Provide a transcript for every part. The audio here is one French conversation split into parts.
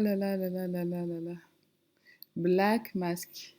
là là là là là là là là. Black Mask.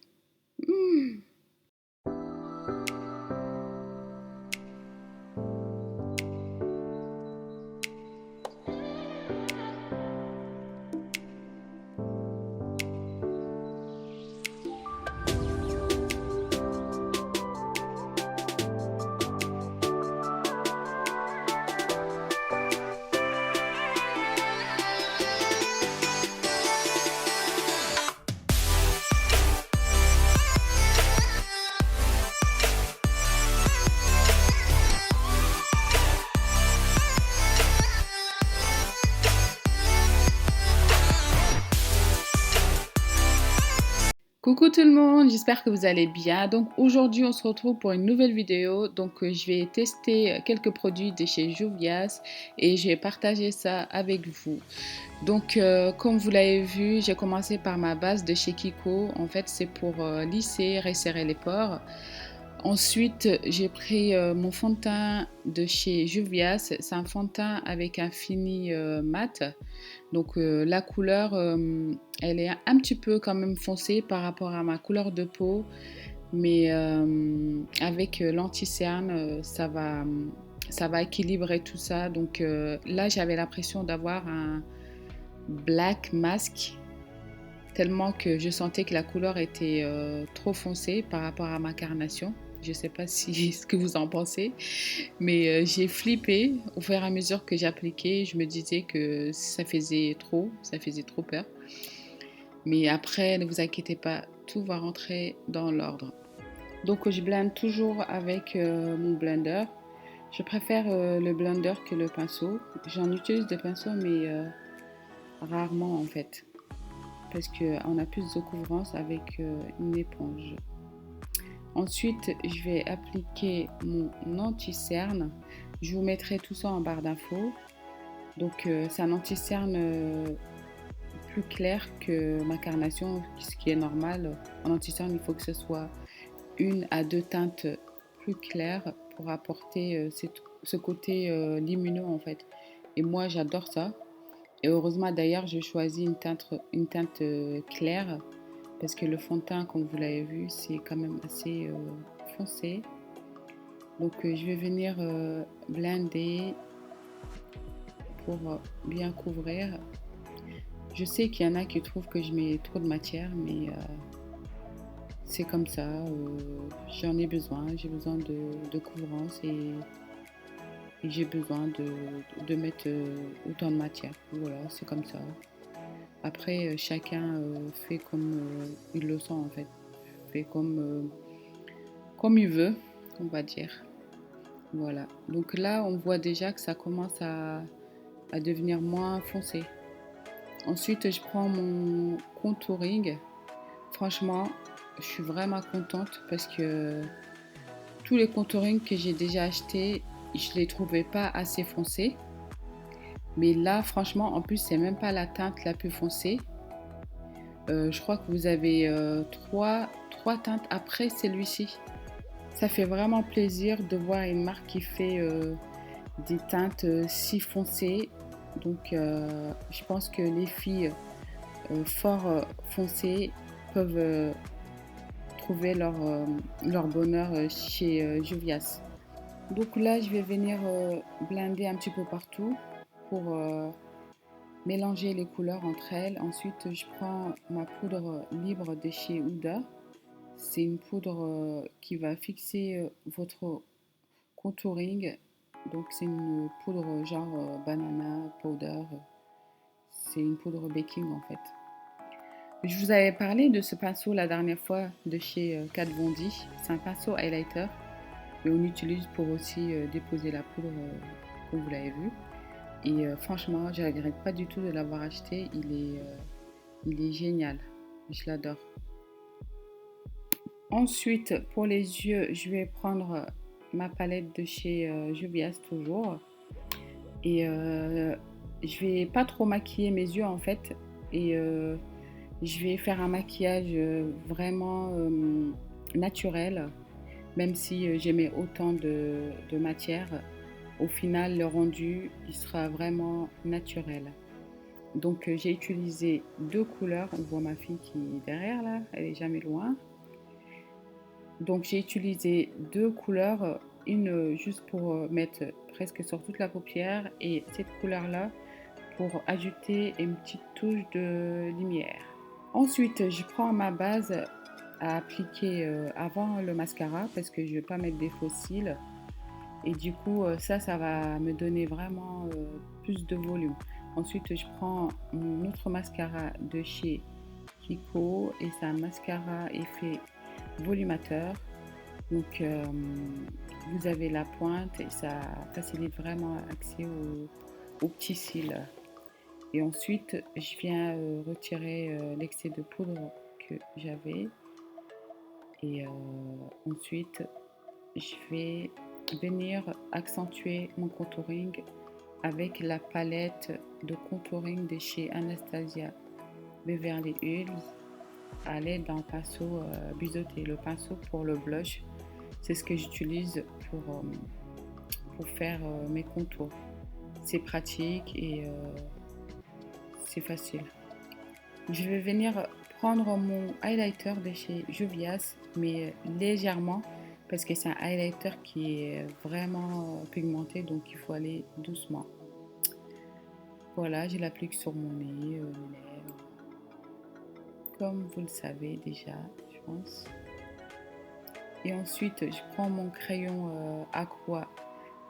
Coucou tout le monde, j'espère que vous allez bien. Donc aujourd'hui on se retrouve pour une nouvelle vidéo. Donc je vais tester quelques produits de chez Juvia's et je vais partager ça avec vous. Donc comme vous l'avez vu, j'ai commencé par ma base de chez Kiko. En fait c'est pour lisser, resserrer les pores. Ensuite, j'ai pris mon fond de teint de chez Juvia's. C'est un fond de teint avec un fini mat. Donc la couleur, elle est un petit peu quand même foncée par rapport à ma couleur de peau. Mais avec l'anti-cerne, ça va équilibrer tout ça. Donc là, j'avais l'impression d'avoir un black mask. Tellement que je sentais que la couleur était trop foncée par rapport à ma carnation. Je ne sais pas ce que vous en pensez, mais j'ai flippé au fur et à mesure que j'appliquais. Je me disais que ça faisait trop peur. Mais après, ne vous inquiétez pas, tout va rentrer dans l'ordre. Donc je blende toujours avec mon blender. Je préfère le blender que le pinceau. J'en utilise des pinceaux, mais rarement en fait. Parce qu'on a plus de couvrance avec une éponge. Ensuite, je vais appliquer mon anti-cerne. Je vous mettrai tout ça en barre d'infos. Donc, c'est un anti-cerne plus clair que ma carnation, ce qui est normal. En anti-cerne, il faut que ce soit 1 à 2 teintes plus claires pour apporter ce côté lumineux en fait. Et moi, j'adore ça. Et heureusement d'ailleurs, j'ai choisi une teinte claire parce que le fond de teint, comme vous l'avez vu, c'est quand même assez foncé. Donc je vais venir blender pour bien couvrir. Je sais qu'il y en a qui trouvent que je mets trop de matière, mais c'est comme ça. J'en ai besoin, j'ai besoin de couvrance et j'ai besoin de mettre autant de matière. Voilà, c'est comme ça. Après, chacun fait comme il le sent en fait. Fait comme il veut, on va dire. Voilà. Donc là, on voit déjà que ça commence à devenir moins foncé. Ensuite, je prends mon contouring. Franchement, je suis vraiment contente parce que tous les contourings que j'ai déjà achetés, je ne les trouvais pas assez foncés. Mais là, franchement, en plus, c'est même pas la teinte la plus foncée. Je crois que vous avez trois teintes après celui-ci. Ça fait vraiment plaisir de voir une marque qui fait des teintes si foncées. Donc, je pense que les filles fort foncées peuvent trouver leur bonheur chez Juvia's. Donc là, je vais venir blender un petit peu partout pour mélanger les couleurs entre elles. Ensuite, je prends ma poudre libre de chez Huda. C'est une poudre qui va fixer votre contouring. Donc c'est une poudre genre banana powder. C'est une poudre baking en fait. Je vous avais parlé de ce pinceau la dernière fois de chez Kat Von D. C'est un pinceau highlighter. Et on l'utilise pour aussi déposer la poudre comme vous l'avez vu. Et franchement, je ne regrette pas du tout de l'avoir acheté. Il est génial. Je l'adore. Ensuite, pour les yeux, je vais prendre ma palette de chez Juvia's toujours. Et je vais pas trop maquiller mes yeux en fait. Et je vais faire un maquillage vraiment naturel. Même si j'aimais autant de matière, au final, le rendu, il sera vraiment naturel. Donc j'ai utilisé deux couleurs. On voit ma fille qui est derrière là, elle est jamais loin. Donc j'ai utilisé deux couleurs, une juste pour mettre presque sur toute la paupière et cette couleur là pour ajouter une petite touche de lumière. Ensuite, je prends ma base à appliquer avant le mascara parce que je ne vais pas mettre des faux cils. Et du coup, ça va me donner vraiment plus de volume. Ensuite, je prends mon autre mascara de chez Kiko et c'est un mascara effet volumateur. Donc, vous avez la pointe et ça facilite vraiment l'accès aux petits cils. Et ensuite, je viens retirer l'excès de poudre que j'avais. Et ensuite, je vais venir accentuer mon contouring avec la palette de contouring de chez Anastasia Beverly Hills à l'aide d'un pinceau biseauté. Le pinceau pour le blush, c'est ce que j'utilise pour faire mes contours. C'est pratique et c'est facile. Je vais venir prendre mon highlighter de chez Juvia's, mais légèrement, parce que c'est un highlighter qui est vraiment pigmenté, donc il faut aller doucement. Voilà, je l'applique sur mon nez, les lèvres, comme vous le savez déjà, je pense. Et ensuite, je prends mon crayon Aqua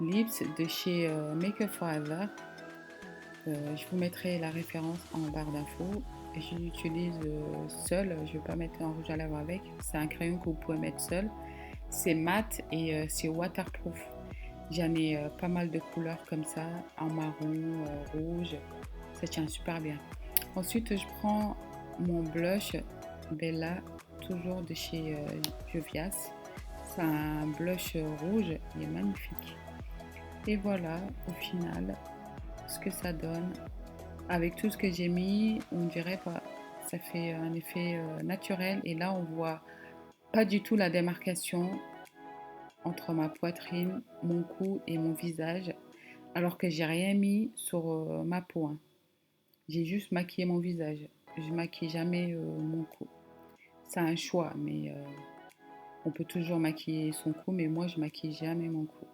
Lips de chez Make Up Forever. Je vous mettrai la référence en barre d'infos. Je l'utilise seul, je ne vais pas mettre un rouge à lèvres avec. C'est un crayon que vous pouvez mettre seul. C'est mat et c'est waterproof. J'en ai pas mal de couleurs comme ça, en marron, rouge. Ça tient super bien. Ensuite, je prends mon blush Bella, toujours de chez Jovias. C'est un blush rouge, il est magnifique. Et voilà, au final, ce que ça donne. Avec tout ce que j'ai mis, on dirait pas, ça fait un effet naturel. Et là, on voit pas du tout la démarcation entre ma poitrine, mon cou et mon visage, alors que j'ai rien mis sur ma peau, hein. J'ai juste maquillé mon visage. Je maquille jamais mon cou. C'est un choix, mais on peut toujours maquiller son cou, mais moi je maquille jamais mon cou.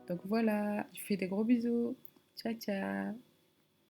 Donc voilà, je fais des gros bisous. Ciao ciao.